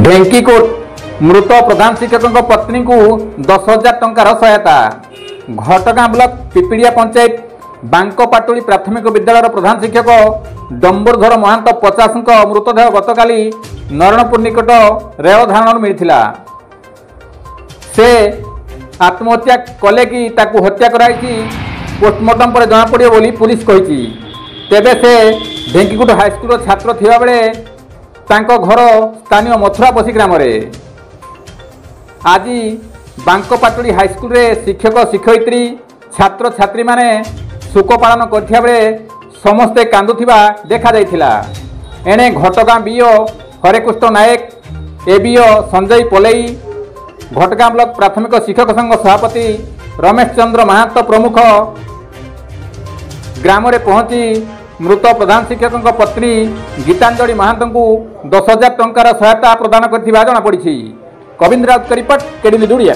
ढेंकीकोट मृत प्रधान शिक्षक पत्नी को 10,000 टंकार सहायता। घटगां ब्लॉक पिपिड़िया पंचायत बांकपाटुली प्राथमिक विद्यालय प्रधान शिक्षक डंबरधर महांत 50 मृतदेह गतकाली नरणपुर निकट रेल धारण मिलता। से आत्महत्या कले कि ताकू हत्या कराई पोस्टमार्टम पर जना पड़े बोली पुलिस कही। तेबे से ढेंकीकोट हाईस्कूल छात्र थिबा बेले तांको घर स्थानीय मथुरापसी ग्राम रे। आज बांकपाटुली हाईस्कूल रे शिक्षक शिक्षयित्री छात्र छात्री माने शोक पालन करथिया बेले समस्ते कांदुथिबा देखा जाइथिला। एणे घटगां बीओ हरेकृष्ण नायक, एबीओ संजय पोलेई, घटगां ब्लॉक प्राथमिक शिक्षक संघ सभापति रमेश चंद्र महांत प्रमुख ग्राम रे पहुंची मृत प्रधान शिक्षक पत्नी गीतांजलि महांत को 10,000 टंकार सहायता प्रदान करथिबा जଣା पड़िछि। Kavindra Raut report KD News Odia.